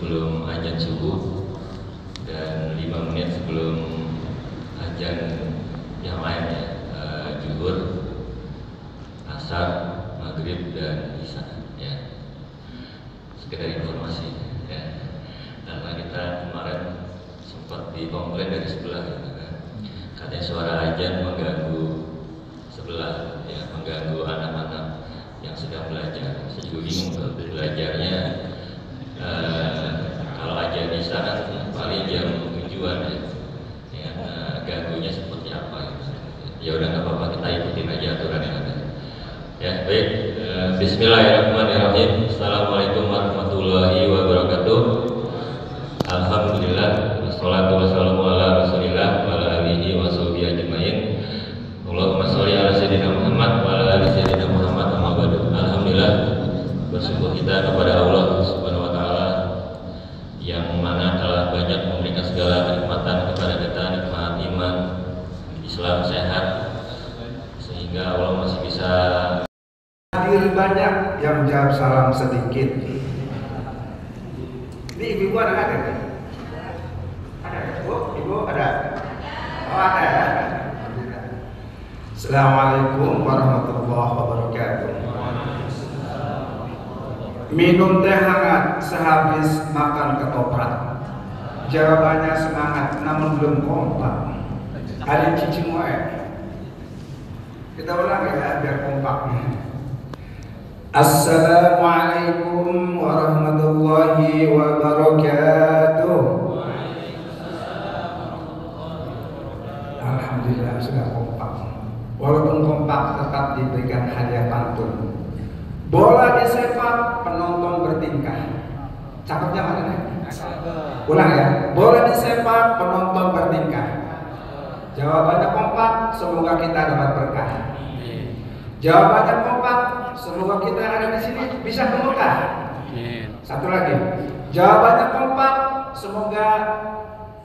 sebelum azan subuh dan 5 menit sebelum azan yang lain ya, zuhur, asar, maghrib dan isya ya. Sekedar informasi ya. Karena kita kemarin sempat dikomplain dari sebelah gitu kan. Katanya suara azan mengganggu sebelah ya, mengganggu anak-anak yang sedang belajar. Saya juga bingung belajarnya. Kalau azan di sana paling jam tujuan ya, ganggunya seperti apa gitu. Ya udah nggak apa-apa, kita ikutin aja aturan yang ada. Ya baik, Bismillahirrahmanirrahim. Assalamualaikum warahmatullahi wabarakatuh. Alhamdulillah, wassalatu wassalamu ala rasulillah wa ala alihi wa sahbihi ajmain. Allahumma sholli ala sayyidina Muhammad wa ala ali sayyidina Muhammad amma ba'du. Alhamdulillah, bersyukur kita kepada Allah Subhanahu wa taala yang mana telah banyak memberikan segala kenikmatan kepada kita, nikmat iman, Islam sehat, sehingga Allah masih bisa hadir banyak, yang jawab salam sedikit. Ini ibu ada nggak ada? Ada ibu ada. Oh ada. Assalamualaikum warahmatullahi wabarakatuh. Minum teh hangat sehabis makan ketoprak. Jawabannya semangat namun belum kompak. Ada cici moe. Kita ulang ya biar kompak. Assalamualaikum warahmatullahi wabarakatuh. Alhamdulillah sudah kompak. Walaupun kompak tetap diberikan hadiah pantun. Bola disepak, penonton bertingkah. Cakepnya mana? Ulang ya. Bola disepak, penonton bertingkah. Jawabannya kompak, semoga kita dapat berkah. Jawabannya kompak, semoga kita ada di sini bisa ke Mekah. Satu lagi. Jawabannya kompak, semoga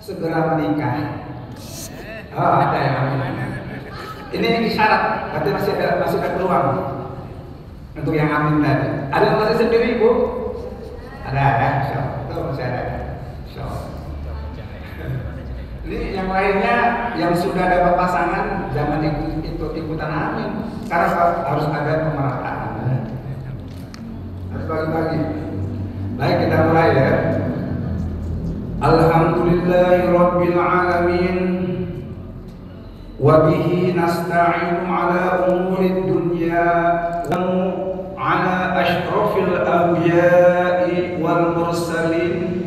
segera menikah. Oh, ada ya. Ini isyarat, berarti masih ada peluang untuk yang amin tadi. Ada yang masih sendiri, Bu? Ada ya, itu masih ada. Ini yang lainnya yang sudah dapat pasangan jangan ikut-ikutan amin, karena harus ada pemerataan. Harus bagi-bagi. Baik, kita mulai ya. Alhamdulillahirabbil alamin. Wa bihi nasta'inu ala umurid dunya wa ala ashrafil anbiya'i wal mursalin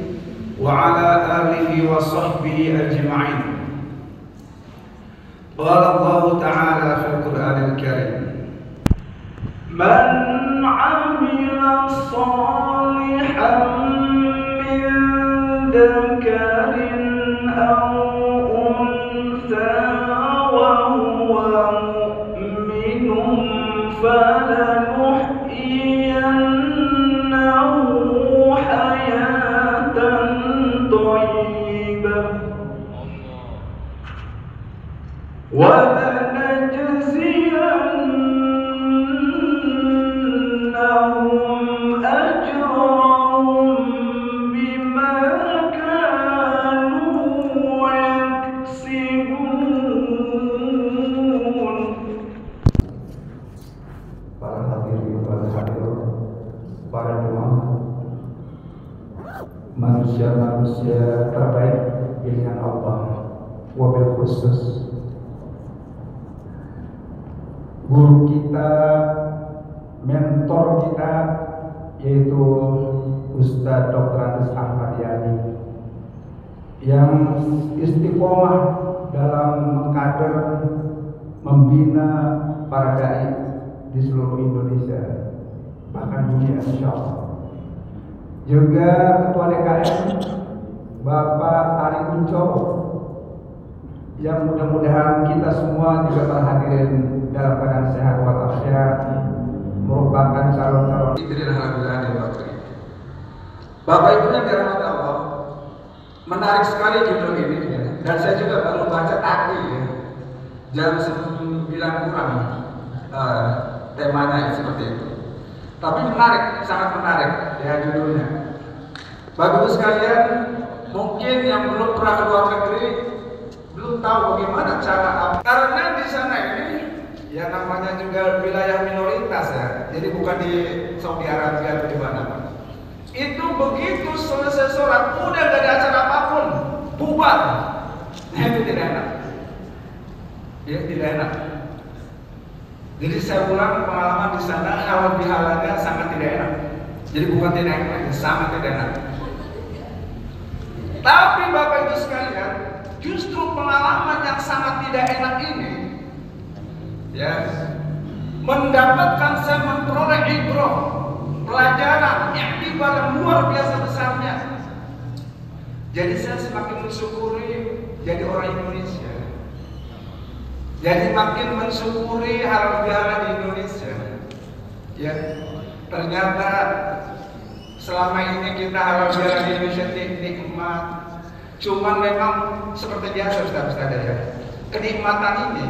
wa ala alihi wa sahbihi ajma'in. Qala Allah ta'ala fil Qur'anil Karim, man 'amila shalihan min dzakarin aw untha falanuhyiyannahu hayatan thayyibah wa lanajziyannahum ajrahum bima kanu yaksibun. Para jemaah, manusia terbaik pilihan Allah, wabil khusus guru kita, mentor kita, yaitu Ustadz Dr. Andes Ahmad Yani, yang istiqomah dalam mengkader, membina para dai di seluruh Indonesia, bahkan dunia insyaallah. Juga Ketua DKM Bapak Ari Uco, yang mudah-mudahan kita semua juga berhadirin dalam keadaan sehat walafiat, merupakan calon-calon Bapak Ibu yang dirahmati Allah. Menarik sekali judul ini ya. Dan saya juga baru baca tadi ya, jam 9 kurang temanya seperti itu. Tapi menarik, sangat menarik ya judulnya. Bapak Ibu sekalian, mungkin yang belum pernah ke luar negeri belum tahu bagaimana cara, karena di sana ini ya namanya juga wilayah minoritas ya, jadi bukan di Saudi Arabia atau di mana. Itu begitu selesai sholat udah gak ada acara apapun, bubar. Nah itu tidak enak. Ya tidak enak. Jadi saya ulang, pengalaman di sana halal bihalalnya sangat tidak enak. Jadi bukan tidak enak, sangat tidak enak. Tapi Bapak Ibu sekalian, justru pengalaman yang sangat tidak enak ini, ya, mendapatkan saya memperoleh ibrah, pelajaran, iktibar yang luar biasa besarnya. Jadi saya semakin mensyukuri jadi orang Indonesia. Jadi makin mensyukuri halal bihalal di Indonesia. Ya, ternyata selama ini kita halal bihalal di Indonesia nikmat. Cuman memang seperti biasa Ustaz ya. Kenikmatan ini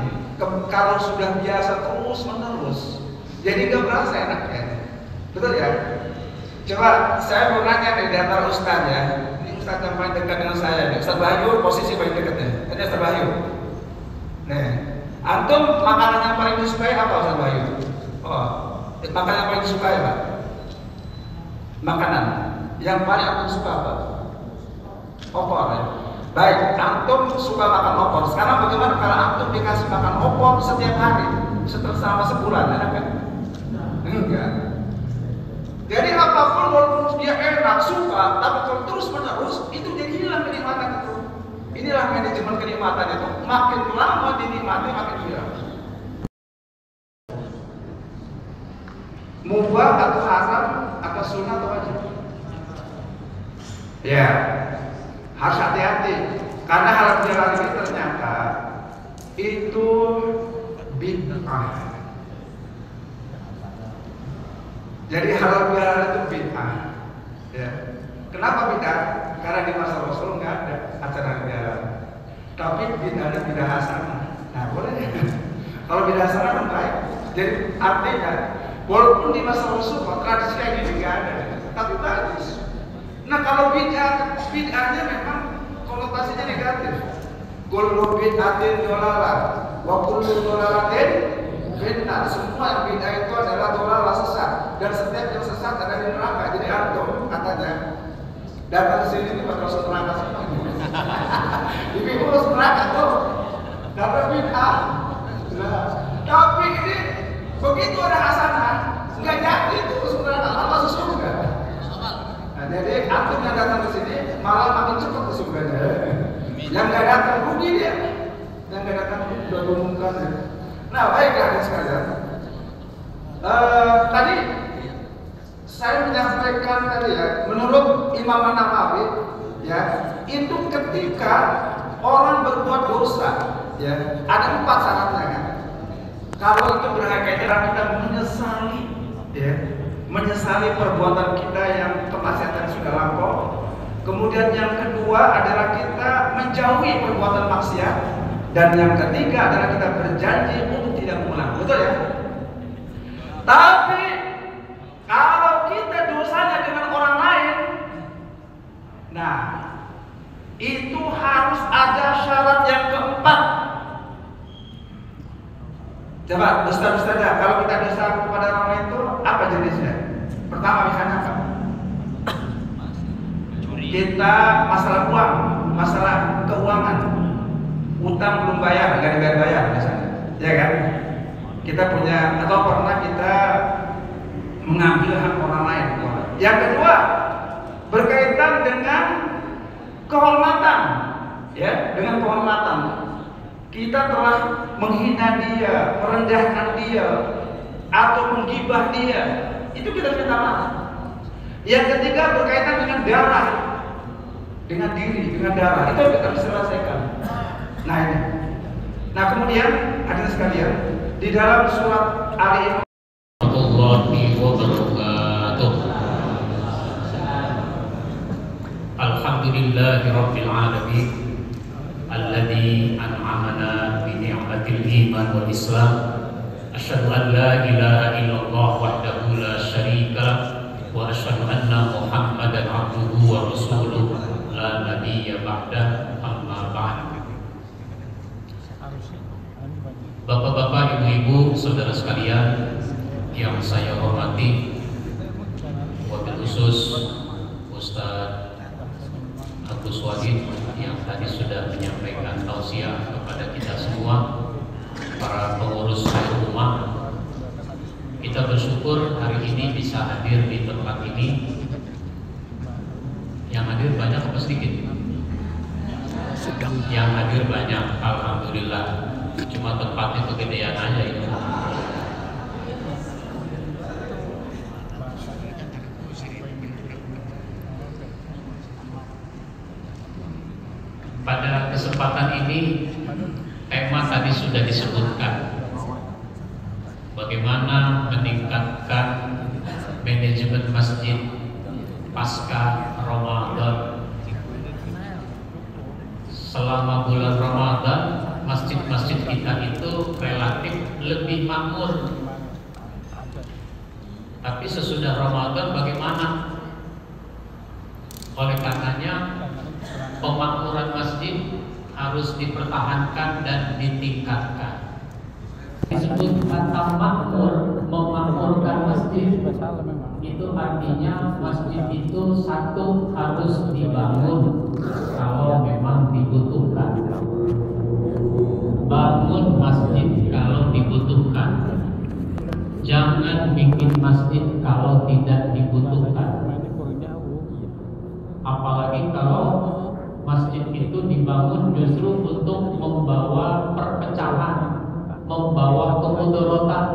kalau sudah biasa terus menerus, jadi gak berasa enaknya. Betul ya? Coba saya mau nanya nih di antara Ustaz ya. Ini Ustaz yang paling dekat dengan saya nih. Ustaz Bayu posisi paling dekatnya. Ini Ustaz Bayu. Nih, antum makanan yang paling disukai apa Ustaz Bayu? Oh, makanan yang paling disukai apa? Makanan yang paling antum suka apa? Opor ya. Baik, antum suka makan opor. Sekarang bagaimana kalau antum dikasih makan opor setiap hari, selama sebulan, enak kan? Enggak. Jadi apapun walaupun dia enak, suka, tapi kalau terus menerus itu jadi hilang kenikmatan itu. Inilah manajemen kenikmatan itu, makin lama dinikmati makin hilang. Mubah atau haram atau sunnah atau wajib? Ya, harus hati-hati karena halal bihalal ini ternyata itu bid'ah. Jadi halal bihalal itu bid'ah. Ya. Kenapa bid'ah? Karena di masa Rasul nggak ada acara bihalal. Tapi bid'ahnya bid'ah hasanah. Nah, boleh ya. Kalau bid'ah hasanah kan baik. Jadi artinya walaupun di masa Rasul tradisi kayak gini nggak ada, tapi bagus. Nah kalau bid'ahnya memang konotasinya negatif. Kullu bid'atin dolalah, wa kullu dolalatin finnar. Semua yang bid'ah itu adalah dolalah, sesat, dan setiap yang sesat ada di neraka. Jadi antum katanya datang ke sini ini bakal masuk neraka semua. Dipikul neraka tuh karena bid'ah. Nah, tapi ini begitu ada hasanah, nggak jadi itu masuk neraka, malah masuk surga. Nah, jadi antum yang datang ke sini malah makin cepat ke surganya. Yang nggak datang rugi dia, yang nggak datang sudah diumumkan. Ya. Nah, baiklah sekalian. Tadi saya menyampaikan tadi ya, menurut Imam Nawawi ya, itu ketika orang berbuat dosa, ya, ada 4 syaratnya kan. Kalau itu berhakanya kita menyesali, ya, menyesali perbuatan kita yang kemaksiatan sudah lampau. Kemudian yang kedua adalah kita menjauhi perbuatan maksiat, dan yang ketiga adalah kita berjanji untuk tidak mengulang. Betul ya? Tapi kalau kita dosanya dengan orang lain, nah itu harus ada syarat yang keempat. Coba Ustaz ya, kalau kita dosa kepada orang lain itu apa jenisnya? Pertama misalnya apa? Kita masalah uang, masalah keuangan, utang belum bayar, nggak dibayar misalnya, ya kan? Kita punya atau pernah kita mengambil hak orang lain. Yang kedua berkaitan dengan kehormatan, ya, dengan kehormatan. Kita telah menghina dia, merendahkan dia, atau menggibah dia, itu kita minta maaf. Yang ketiga berkaitan dengan darah, dengan diri, dengan darah, itu kita bisa selesaikan. Nah ini. Nah kemudian hadirin sekalian, di dalam surat Ali Imran Alhamdulillahirabbil alamin alladzi an'amana bi ni'matil iman wal islam. Asyhadu an la ilaha illallah wahdahu la syarika lah wa asyhadu anna Muhammadan abduhu wa rasuluh. Ibu, saudara sekalian yang saya hormati, wabil khusus Ustaz Agus Wahid yang tadi sudah menyampaikan tausiah kepada kita semua, para pengurus rumah. Kita bersyukur hari ini bisa hadir di tempat ini. Yang hadir banyak apa sedikit? Yang hadir banyak, alhamdulillah. Cuma tempatnya kegedean aja itu. Pada kesempatan ini tema tadi sudah disebutkan, bagaimana meningkatkan manajemen masjid pasca Ramadan. Selama bulan Ramadan, masjid-masjid kita itu relatif lebih makmur. Tapi sesudah Ramadan bagaimana? Oleh karenanya pemakmuran masjid harus dipertahankan dan ditingkatkan. Disebut kata makmur, memakmurkan masjid, itu artinya masjid itu satu harus dibangun kalau memang dibutuhkan. Bangun masjid kalau dibutuhkan. Jangan bikin masjid kalau tidak dibutuhkan. Apalagi kalau masjid itu dibangun justru untuk membawa perpecahan, membawa kemudaratan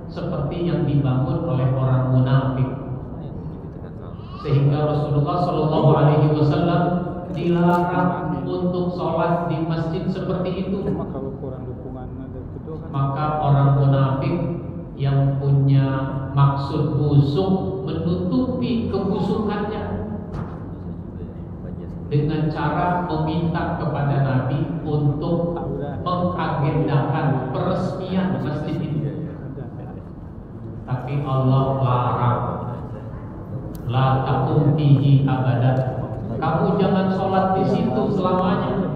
seperti yang dibangun oleh orang munafik. Sehingga Rasulullah Shallallahu Alaihi Wasallam dilarang untuk sholat di masjid seperti itu. Maka orang munafik yang punya maksud busuk menutupi kebusukannya dengan cara meminta kepada Nabi untuk mengagendakan peresmian masjid itu. Tapi Allah larang, la taqum fihi abadan. Kamu jangan sholat di situ selamanya.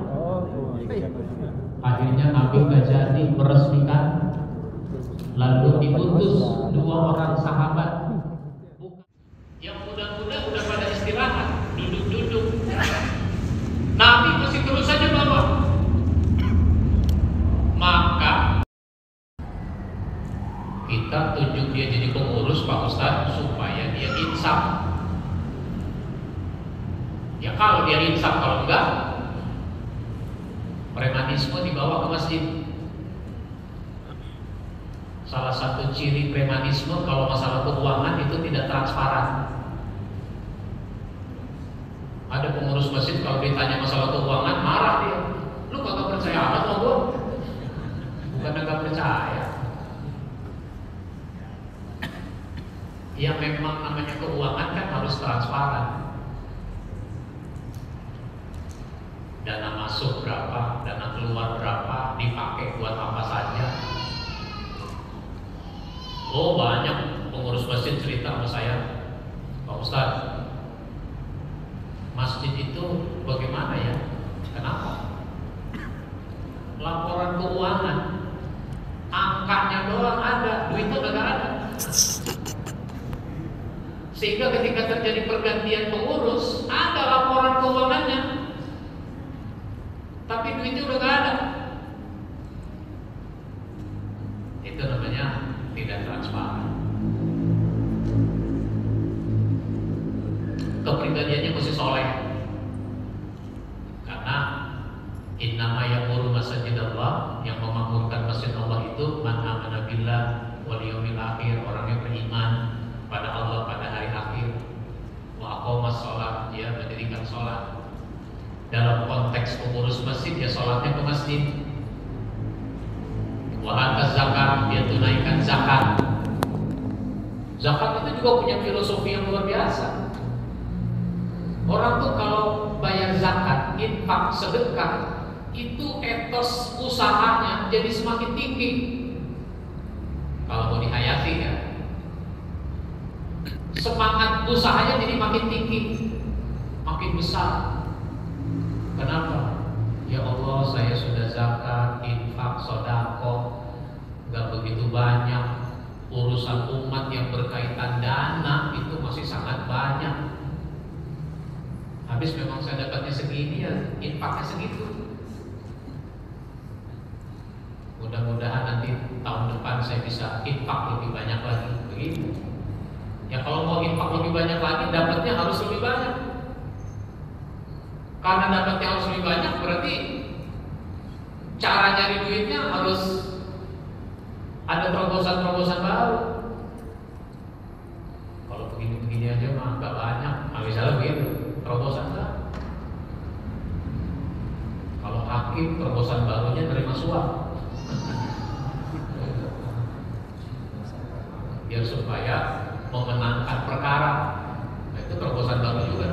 Akhirnya Nabi gak jadi meresmikan. Lalu diutus 2 orang sahabat. Yang muda-muda udah pada istirahat, duduk-duduk. Nabi masih terus saja bawa. Maka kita tunjuk dia jadi pengurus, Pak Ustadz, supaya dia insaf. Ya kalau dia insaf, kalau enggak premanisme dibawa ke masjid. Salah satu ciri premanisme kalau masalah keuangan itu tidak transparan. Ada pengurus masjid kalau ditanya masalah keuangan marah dia. Lu kagak percaya amat sama gua? Bukan kagak percaya. Ya memang namanya keuangan kan harus transparan. Dana masuk berapa, dana keluar berapa, dipakai buat apa saja. Oh banyak pengurus masjid cerita sama saya, Pak Ustadz, masjid itu bagaimana ya? Kenapa? Laporan keuangan, angkanya doang ada, duitnya nggak ada. Sehingga ketika terjadi pergantian pengurus, ada laporan keuangannya, tapi duitnya udah nggak ada. Itu namanya tidak transparan. Kepribadiannya mesti soleh, karena innama ya'muru masajidallah, yang memakmurkan masjid Allah itu man amana billah wal yaumil akhir, orang yang beriman pada Allah pada hari akhir, wa aqamas shalah, dia mendirikan sholat. Dalam konteks pengurus masjid, ya sholatnya ke masjid. Wa ata zakat, dia tunaikan zakat. Zakat itu juga punya filosofi yang luar biasa. Orang tuh kalau bayar zakat, infak, sedekah, itu etos usahanya jadi semakin tinggi. Kalau mau dihayati ya, semangat usahanya jadi makin tinggi, makin besar. Kenapa? Ya Allah, saya sudah zakat, infak, sedekah, nggak begitu banyak. Urusan umat yang berkaitan dana itu masih sangat banyak. Habis memang saya dapatnya segini ya, infaknya segitu. Mudah-mudahan nanti tahun depan saya bisa infak lebih banyak lagi, begitu. Ya kalau mau infak lebih banyak lagi, dapatnya harus lebih banyak. Karena dapatnya harus lebih banyak, berarti cara nyari duitnya harus ada terobosan-terobosan baru. Kalau begini-begini aja mah nggak banyak. Nah, misalnya begitu, terobosan enggak. Kalau hakim terobosan barunya nerima suap, biar supaya memenangkan perkara. Nah, itu terobosan baru juga.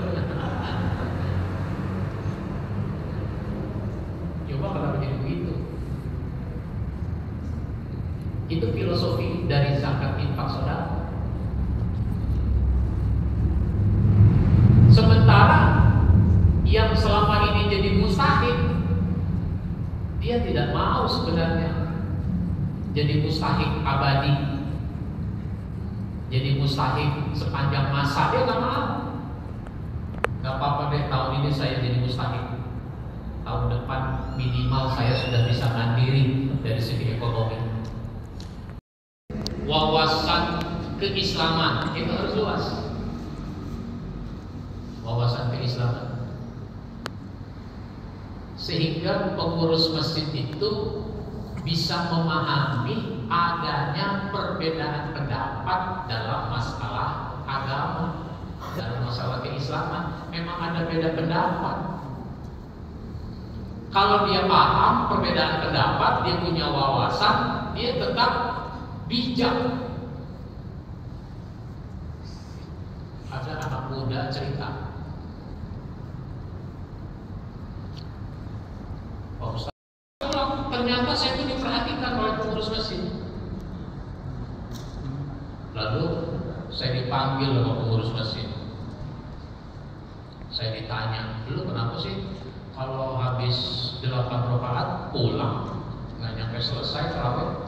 Coba kenapa jadi begitu? Itu filosofi dari zakat infak sedekah. Sementara yang selama ini jadi mustahik, dia tidak mau sebenarnya jadi mustahik abadi, jadi mustahik sepanjang masa. Dia nggak mau. Gak apa-apa deh, tahun ini saya jadi mustahik, tahun depan minimal saya sudah bisa mandiri dari segi ekonomi. Wawasan keislaman itu harus luas. Wawasan keislaman, sehingga pengurus masjid itu bisa memahami adanya perbedaan pendapat dalam masalah agama, dalam masalah keislaman. Memang ada beda pendapat. Kalau dia paham perbedaan pendapat, dia punya wawasan, dia tetap bijak. Ada anak muda cerita, Pak Ustaz, ternyata saya itu diperhatikan oleh pengurus masjid. Lalu saya dipanggil oleh pengurus masjid. Saya ditanya, "Lu kenapa sih kalau habis 8 rakaat pulang nggak nyampe selesai tarawih?"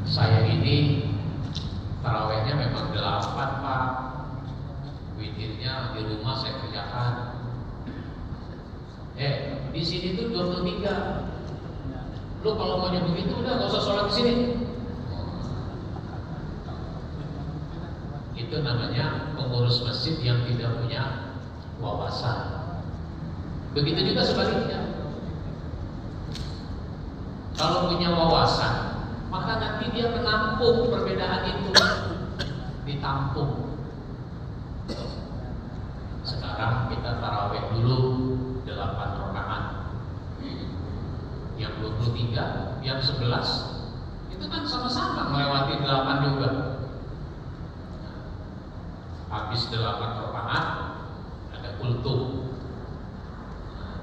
Saya ini tarawihnya memang 8 Pak, witirnya di rumah saya kerjakan. Di sini tuh 23. Lu kalau maunya begitu udah nggak usah sholat di sini. Itu namanya pengurus masjid yang tidak punya wawasan. Begitu juga sebaliknya. Kalau punya wawasan, maka nanti dia menampung perbedaan itu, ditampung. Sekarang kita tarawih dulu 8 rakaat. Yang 23, yang 11 itu kan sama-sama melewati 8 juga. Habis 8 rakaat ada kultum,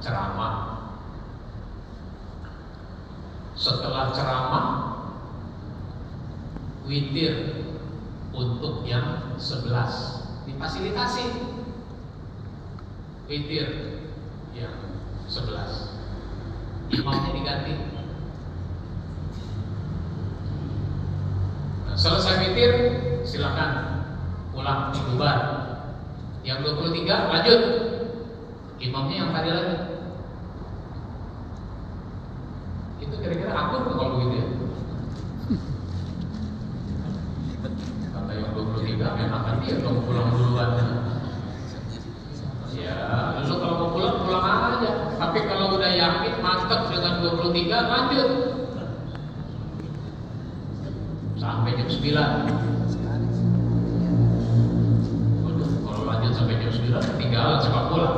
ceramah. Setelah ceramah, witir untuk yang 11 difasilitasi. Witir yang 11, imamnya diganti. Nah, selesai witir silakan pulang bubar. Yang 23 lanjut, imamnya yang tadi lagi. Itu kira-kira akur kalau begitu ya? Kata yang 23 memang dia dong pulang duluan. Ya, lu kalau mau pulang pulang aja. Tapi kalau udah yakin mantap dengan 23 lanjut sampai jam 9. Waduh, kalau lanjut sampai jam 9 ketinggalan sepak bola.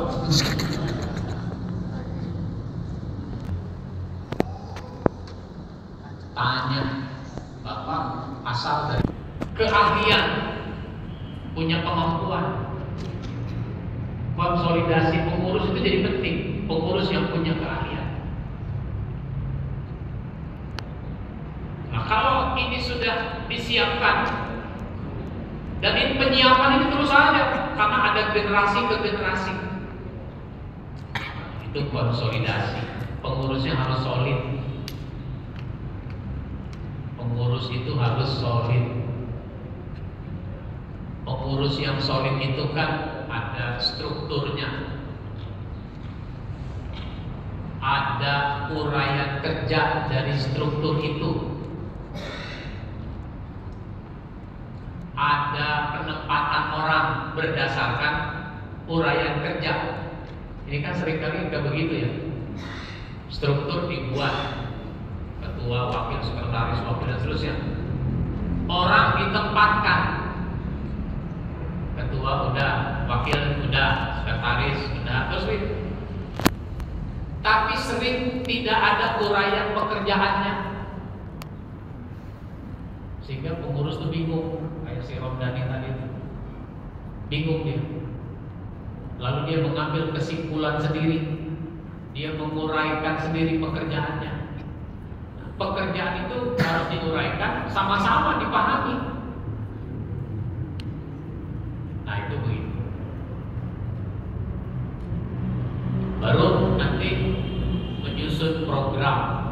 Tanya, Bapak asal dari keahlian, punya kemampuan. Konsolidasi pengurus itu jadi penting. Pengurus yang punya keahlian. Nah, kalau ini sudah disiapkan, dan ini penyiapan ini terus ada, karena ada generasi ke generasi. Nah, itu konsolidasi. Pengurusnya harus solid. pengurus itu harus solid. Pengurus yang solid itu kan ada strukturnya, ada uraian kerja dari struktur itu, ada penempatan orang berdasarkan uraian kerja. Ini kan seringkali nggak begitu ya. Struktur dibuat ketua, wakil, sekretaris, wakil dan seterusnya. Orang ditempatkan, ketua udah, wakil udah, sekretaris udah, terus gitu. Tapi sering tidak ada uraian pekerjaannya, sehingga pengurus tuh bingung. Kayak si Romdani tadi, bingung dia. Lalu dia mengambil kesimpulan sendiri, dia menguraikan sendiri pekerjaannya. Pekerjaan itu harus diuraikan, sama-sama dipahami. Nah itu begitu. Baru nanti menyusun program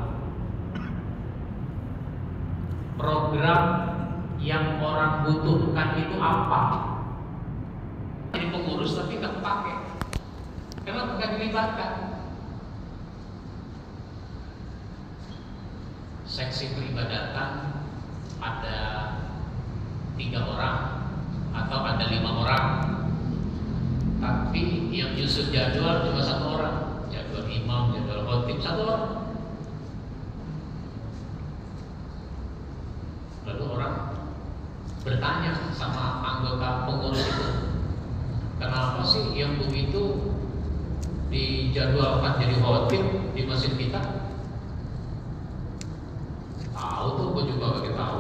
yang orang butuhkan itu apa. Jadi pengurus tapi nggak pakai, karena bukan dilibatkan. Seksi peribadatan ada 3 orang atau ada 5 orang, tapi yang nyusun jadwal cuma 1 orang, jadwal imam, jadwal khotib 1 orang. Lalu orang bertanya sama anggota pengurus itu, kenapa sih yang begitu dijadwalkan jadi khotib di masjid kita? Tahu tuh, gue juga gak tahu.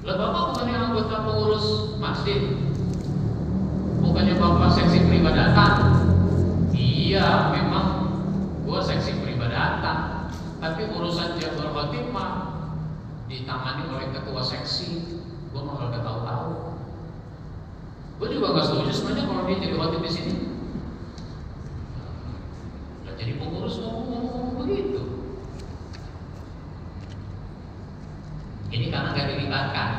Lah bapak bukannya anggota pengurus masjid, bukannya bapak seksi peribadatan? Iya, memang gue seksi peribadatan, tapi urusan jadwal khotib mah ditangani oleh ketua seksi. Gue mah gak tahu-tahu. Gue juga gak setuju sebenarnya kalau dia jadi khotib di sini. Nah, jadi pengurus ngomong begitu. Ini karena gak dilibatkan.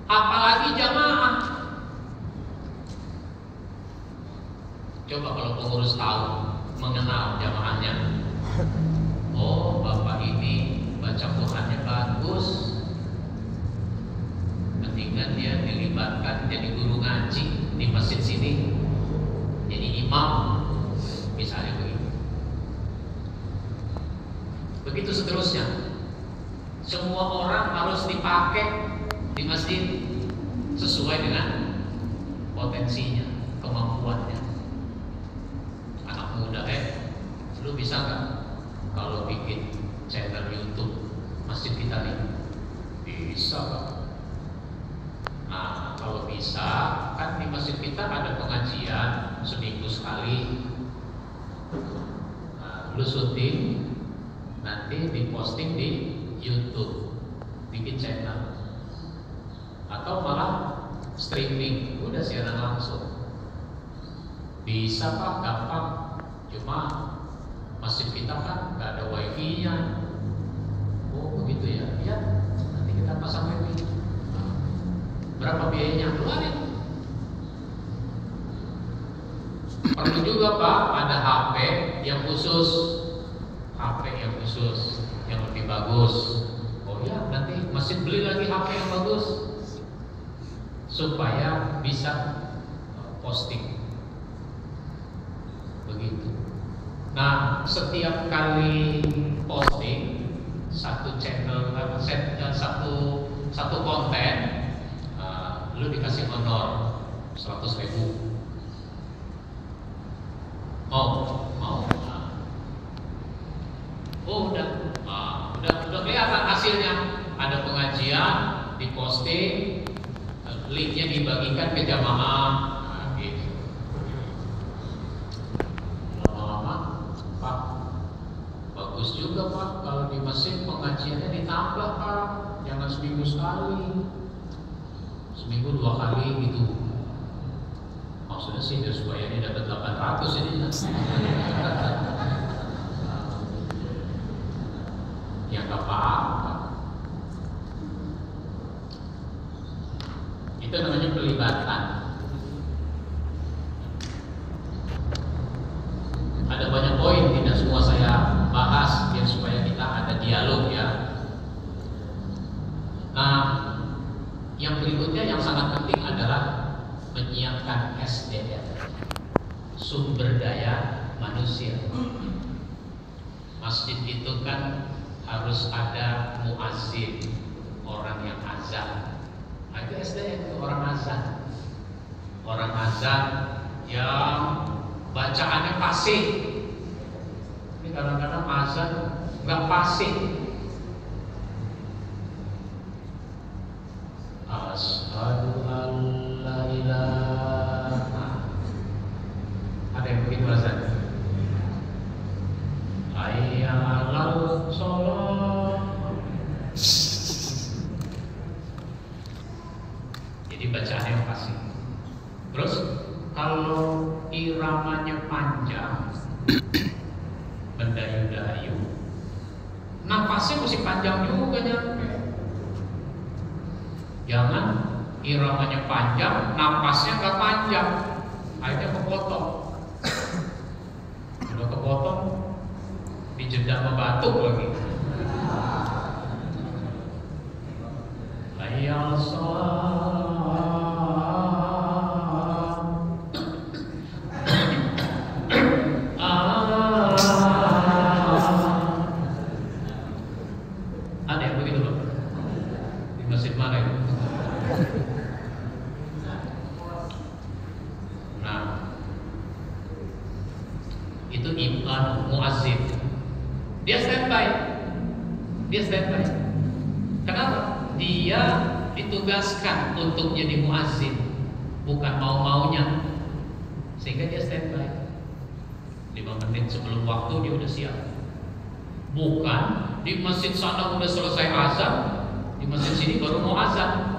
Apalagi jamaah. Coba kalau pengurus tahu, mengenal jamaahnya. Oh, bapak ini baca Qurannya bagus, mendingan dia dilibatkan jadi guru ngaji di masjid sini, jadi imam, misalnya begitu. Begitu seterusnya. Semua orang harus dipakai di masjid sesuai dengan potensinya, kemampuannya. Anak muda, lu bisa nggak kalau bikin channel YouTube masjid kita nih? Bisa Pak. Nah kalau bisa, kan di masjid kita ada pengajian seminggu sekali. Nah, lu syuting, nanti diposting di YouTube, bikin channel, atau malah streaming, udah siaran langsung. Bisa Pak, gampang. Cuma masjid kita kan nggak ada wifi-nya. Oh begitu ya? Ya, nanti kita pasang wifi. Berapa biayanya? Keluarin. Perlu juga Pak, ada HP yang khusus, yang lebih bagus. Oh ya, nanti masjid beli lagi HP yang bagus supaya bisa posting. Begitu. Nah, setiap kali posting satu channel, satu konten, lu dikasih honor 100.000. Mau? Oh udah kelihatan hasilnya. Ada pengajian diposting, linknya dibagikan ke jamaah. Nah, gitu. Lama-lama, Pak, bagus juga Pak kalau di masjid pengajiannya ditambah Pak, jangan seminggu sekali, seminggu 2 kali gitu. Maksudnya sih biar supaya ini dapat 800 ini. khotibnya nggak paham. Itu namanya pelibatan. Ada banyak poin, tidak semua saya bahas biar supaya kita ada dialog ya. Nah, yang berikutnya yang sangat penting adalah menyiapkan SDM, sumber daya manusia. Masjid itu kan harus ada muazzin, orang yang azan. Nah, itu SDM, itu orang azan. Orang azan yang bacaannya fasih. Ini kadang-kadang azan nggak fasih. Asyhadu an la ilaha. Ada yang begitu azan. Hayya 'alal shalah. Jadi bacaannya fasih. Terus kalau iramanya panjang, mendayu-dayu, nafasnya mesti panjang juga nyampe. Jangan iramanya panjang, nafasnya nggak panjang, akhirnya kepotong. Kalau kepotong, dijeda sama batuk lagi. Hayya 'alas shalah. Ada yang begitu Pak? Di masjid mana itu? Nah, itu imam muazzin. Dia standby. Kenapa? Dia ditugaskan untuk jadi muazzin, bukan mau-maunya, sehingga dia standby. 5 menit sebelum waktu dia udah siap. Bukan di masjid sana udah selesai azan, di masjid sini baru mau azan.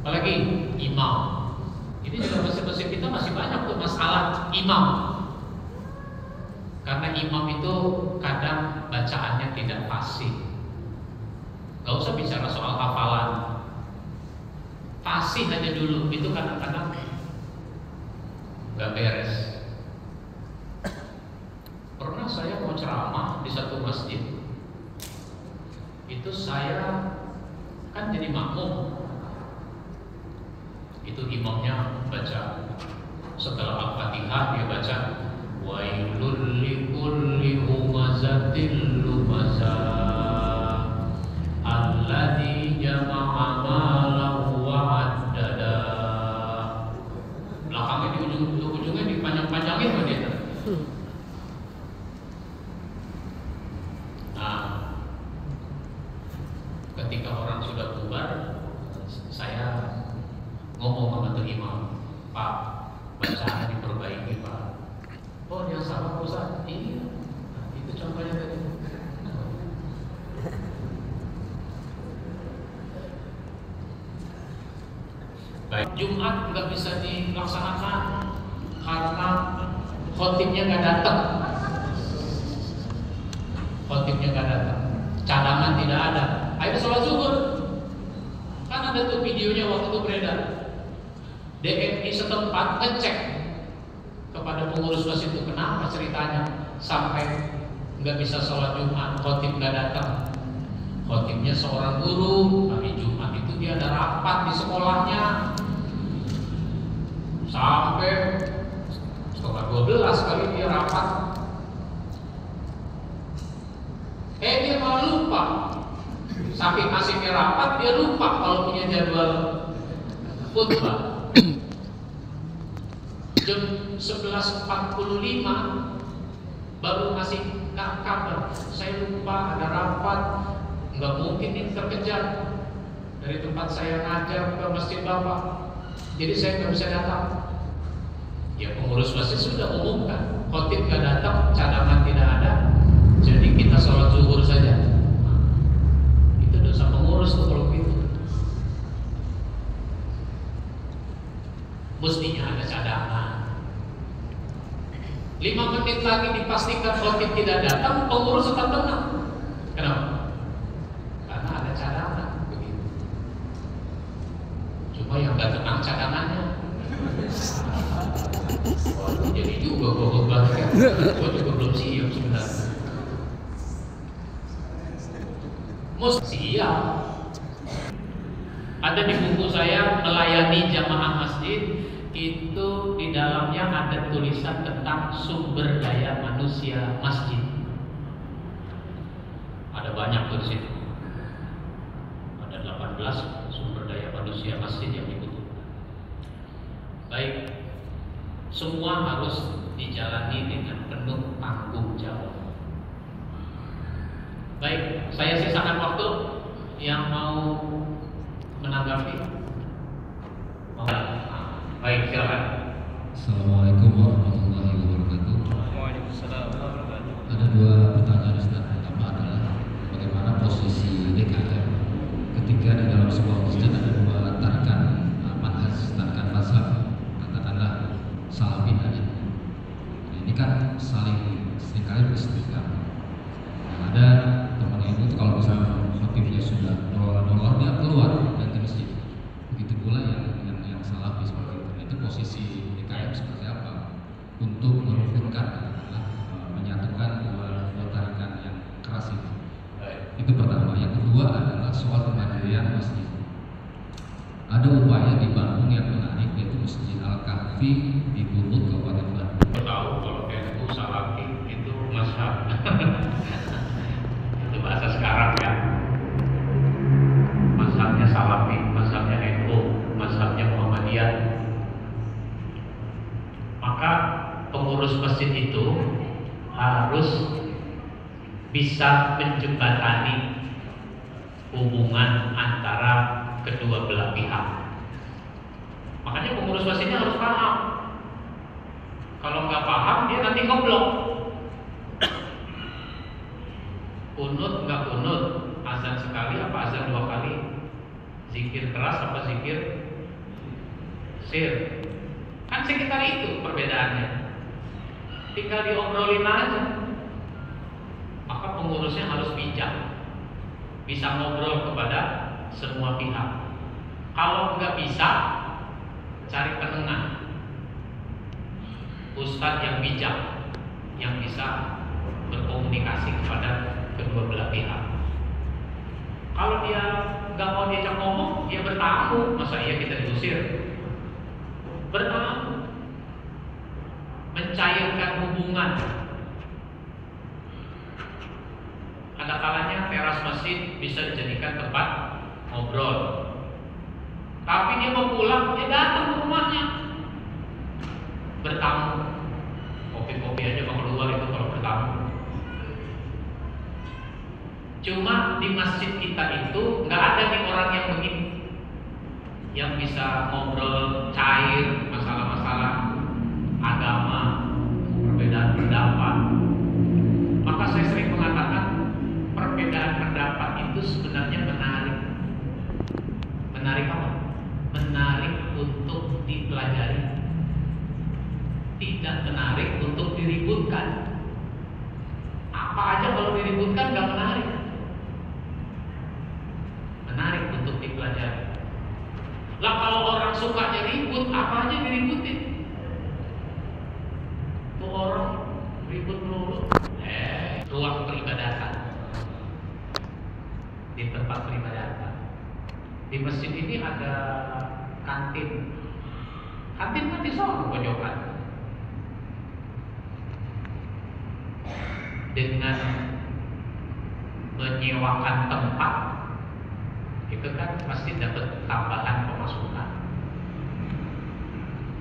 Apalagi imam. Ini juga masjid-masjid kita masih banyak tuh masalah imam. Karena imam itu kadang bacaannya tidak fasih. Gak usah bicara soal hafalan, fasih aja dulu, itu kadang-kadang gak beres. Pernah saya mau ceramah di satu masjid, itu saya kan jadi makmum. Itu imamnya baca, setelah Al-Fatihah dia baca wailul likulli humazatil lumazah alladzi jama'a malahu wa addada. Belakangnya di ujungnya dipanjang-panjangin sama dia. Nah, ketika orang sudah bubar, saya ngomong sama tuh imam, Pak, bacaan diperbaiki Pak. Oh, yang salah Ustaz. Iya, itu contohnya tadi. Baik, Jumat nggak bisa dilaksanakan karena khotibnya nggak datang. Cadangan tidak ada. Akhirnya sholat zuhur. Kan ada tuh videonya waktu itu beredar. DMI setempat ngecek kepada pengurus masjid itu kenapa ceritanya sampai nggak bisa sholat Jumat, khotib nggak datang. Khotibnya seorang guru, hari Jumat itu dia ada rapat di sekolahnya sampai setengah 12 kali dia rapat. Dia malah lupa, saking asiknya rapat dia lupa kalau punya jadwal khutbah. Jam 11.45 baru ngasih kabar, saya lupa ada rapat, nggak mungkin ini terkejar dari tempat saya ngajar ke masjid Bapak, jadi saya nggak bisa datang. Ya pengurus masjid sudah umumkan, khotib nggak datang, cadangan tidak ada, jadi kita sholat zuhur saja. Nah, itu dosa pengurus tuh kalau begitu. Mestinya ada cadangan. 5 menit lagi dipastikan khotib tidak datang, pengurus tetap tenang. Kenapa? Karena ada cadangan begitu. Cuma yang gak tenang cadangannya. Waduh, jadi juga gue khotbah. Gue juga belum siap sebenarnya. Siap. Ada di buku saya melayani jamaah masjid, itu di dalamnya ada tulisan tentang sumber daya manusia masjid. Ada banyak tuh di situ. Ada 18 sumber daya manusia masjid yang dibutuhkan. Baik, semua harus dijalani dengan penuh tanggung jawab. Baik, saya sisakan waktu yang mau menanggapi. Baik, silakan. Assalamualaikum warahmatullahi wabarakatuh. Waalaikumsalam warahmatullahi wabarakatuh. Ada 2 pertanyaan Ustaz. Pertama adalah bagaimana posisi DKM ketika di dalam sebuah masjid ada 2 tarikan manhaj, tarikan mazhab, katakanlah Salafi tadi. Nah, ini kan saling seringkali berseberangan. Yang ada teman itu kalau misalnya khotibnya sudah dolor dia keluar dari masjid. Begitu pula yang Salafi seperti itu. Itu posisi DKM seperti apa untuk merukunkan, menyatukan dua tarikan yang keras itu. Itu pertama. Yang kedua adalah soal kemandirian masjid. Ada upaya di Bandung yang menarik, yaitu Masjid Al-Kahfi di Bubut, Kabupaten Bandung. Tahu kalau NU Salafi itu mazhab. Itu bahasa sekarang ya. Mazhabnya Salafi, mazhabnya NU, mazhabnya Muhammadiyah. Maka pengurus masjid itu harus bisa menjembatani hubungan antara kedua belah pihak. Makanya pengurus masjidnya harus paham. Kalau nggak paham, dia nanti goblok. Kunut nggak kunut, azan sekali apa azan 2 kali, zikir keras apa zikir sir. Kan sekitar itu perbedaannya. Tinggal diobrolin aja. Maka pengurusnya harus bijak, bisa ngobrol kepada semua pihak. Kalau nggak bisa, cari penengah, ustadz yang bijak, yang bisa berkomunikasi kepada kedua belah pihak. Kalau dia nggak mau diajak ngomong, dia bertamu. Masa iya kita diusir? Bertamu, mencairkan hubungan. Ada kalanya teras masjid bisa dijadikan tempat ngobrol. Tapi dia mau pulang, dia datang ke rumahnya, bertamu. Kopi-kopi aja mau keluar itu kalau bertamu. Cuma di masjid kita itu nggak ada nih orang yang begini, yang bisa ngobrol cair masalah-masalah agama, perbedaan pendapat. Maka saya sering mengatakan perbedaan pendapat itu sebenarnya menarik. Menarik apa? Menarik untuk dipelajari, tidak menarik untuk diributkan. Apa aja kalau diributkan nggak menarik. Menarik untuk dipelajari. Lah kalau orang sukanya ribut, apa aja diributin? Tuh orang ribut dulu. Ruang peribadatan, di tempat peribadatan. Di masjid ini ada kantin. Kantin kan di sana pojokan. Dengan menyewakan tempat, itu kan pasti dapat tambahan pemasukan.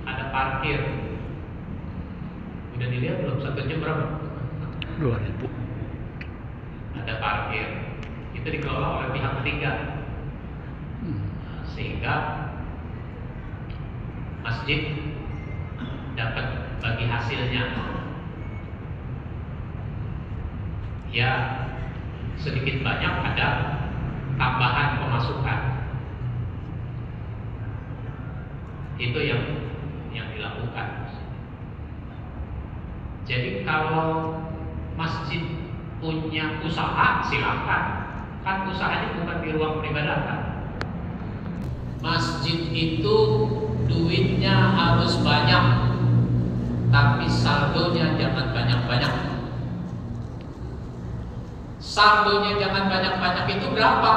Ada parkir. Udah dilihat belum? 1 jam berapa? 2.000. Ada parkir. Itu dikelola oleh pihak ketiga. Sehingga masjid dapat bagi hasilnya. Ya, sedikit banyak ada tambahan pemasukan. Itu yang dilakukan. Jadi kalau masjid punya usaha silakan, kan usahanya bukan di ruang peribadatan. Masjid itu duitnya harus banyak, tapi saldonya jangan banyak-banyak. Saldonya jangan banyak-banyak itu berapa?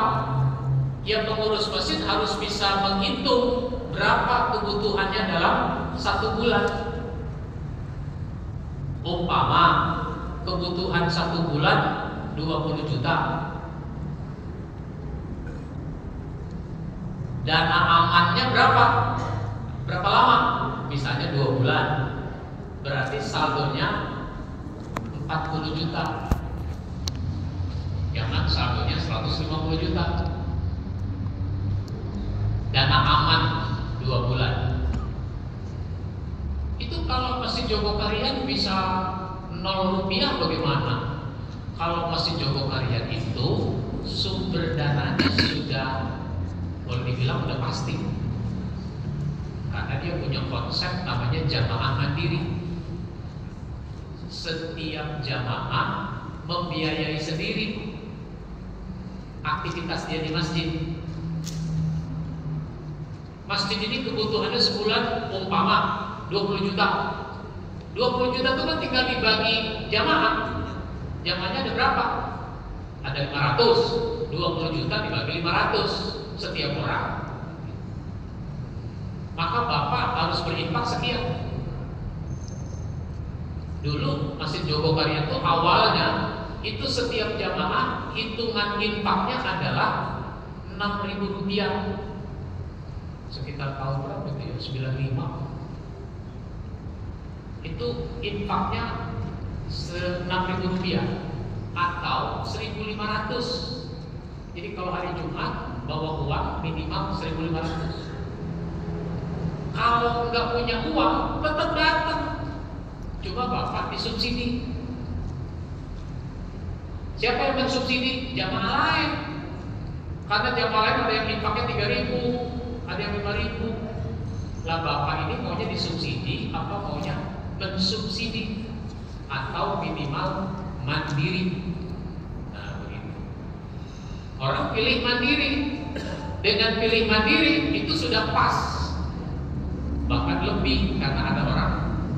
Yang pengurus masjid harus bisa menghitung berapa kebutuhannya dalam 1 bulan. Umpama kebutuhan 1 bulan 20 juta. Dana amannya berapa? Berapa lama? Misalnya 2 bulan. Berarti saldonya 40 juta. Jangan saldonya 150 juta. Dana aman 2 bulan. Itu kalau Masjid Jogokarian bisa 0 rupiah bagaimana? Kalau Masjid Jogokarian itu sumber dananya sudah boleh dibilang udah pasti, karena dia punya konsep namanya jamaah mandiri. Setiap jamaah membiayai sendiri aktivitas dia di masjid. Masjid ini kebutuhannya sebulan umpama 20 juta. 20 juta itu kan tinggal dibagi jamaah. Jamaahnya ada berapa? Ada 500. 20 juta dibagi 500 setiap orang. Maka Bapak harus berinfak sekian. Dulu Masjid Jogokarian itu awalnya itu setiap jamaah hitungan infaknya adalah 6.000 rupiah. Sekitar tahun berapa itu ya? 95. Itu infaknya 6.000 rupiah atau 1.500. Jadi kalau hari Jumat bawa uang minimal 1.500. Kalau nggak punya uang tetap datang. Coba Bapak disubsidi. Siapa yang mensubsidi? Jamaah lain. Karena jamaah lain ada yang infaknya 3.000, ada yang 5.000. Lah Bapak ini maunya disubsidi apa maunya mensubsidi atau minimal mandiri. Nah begitu. Orang pilih mandiri. Dengan pilih mandiri itu sudah pas. Bahkan lebih karena ada orang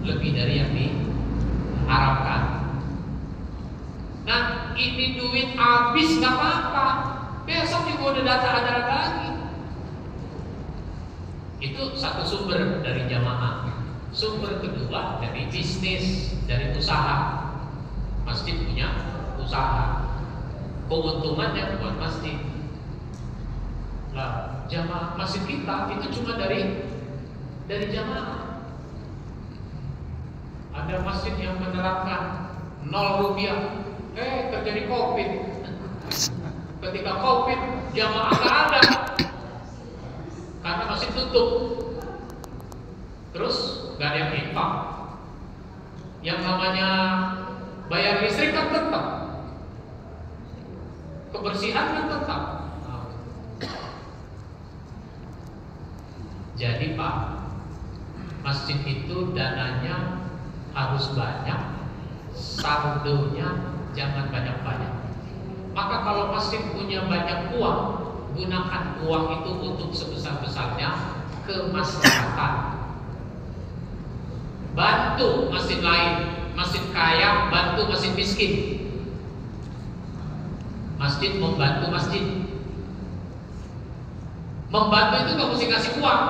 lebih dari yang diharapkan. Nah ini duit habis nggak apa-apa, besok juga udah ada lagi. Itu satu sumber dari jamaah. Sumber kedua dari bisnis, dari usaha. Masjid punya usaha, keuntungannya buat masjid. Nah jamaah masjid kita itu cuma dari jamaah. Ada masjid yang menerapkan 0 rupiah, terjadi COVID. Ketika COVID, jamaah nggak ada karena masih tutup. Terus nggak ada yang infak. Yang namanya bayar listrik kan tetap, kebersihan kan tetap. Jadi Pak, masjid itu dananya harus banyak, saldonya jangan banyak-banyak. Maka kalau masjid punya banyak uang, gunakan uang itu untuk sebesar-besarnya kemaslahatan. Bantu masjid lain, masjid kaya bantu masjid miskin. Masjid membantu masjid. Membantu itu nggak mesti ngasih uang.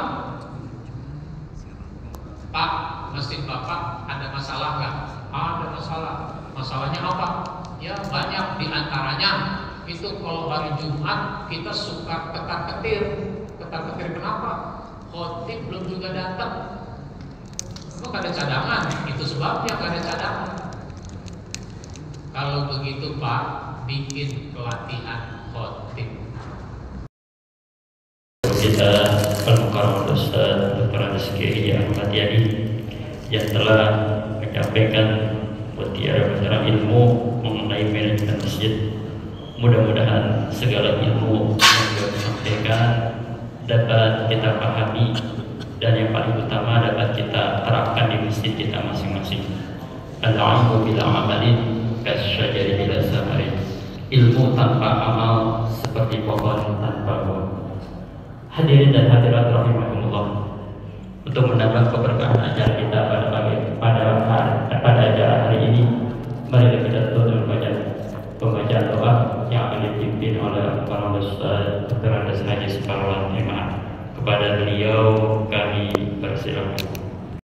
Pak, masjid Bapak ada masalah nggak? Ada masalah. Masalahnya apa? Ya banyak, diantaranya itu kalau hari Jumat kita suka ketar-ketir. Ketar-ketir kenapa? Khotib belum juga datang. Kok ada cadangan? Itu sebabnya nggak ada cadangan. Kalau begitu Pak, bikin pelatihan khotib. Kita Al-Mukarram Ustaz Dr. Rizky Ahmad Yani yang telah menyampaikan mutiara mutiara ilmu mengenai manajemen masjid. Mudah-mudahan segala ilmu yang beliau sampaikan dapat kita pahami dan yang paling utama dapat kita terapkan di masjid kita masing-masing. al-'ilmu bila amalin kasyajari bila samarin. Ilmu tanpa amal seperti pohon tanpa buah. Hadirin dan hadirat rahimahumullah, untuk menambah keberkahan acara kita pada acara hari ini, mari kita tutup pembacaan doa yang akan dipimpin oleh para ustaz Dr. Andes Haji Sukarwan. Kepada beliau kami persilakan.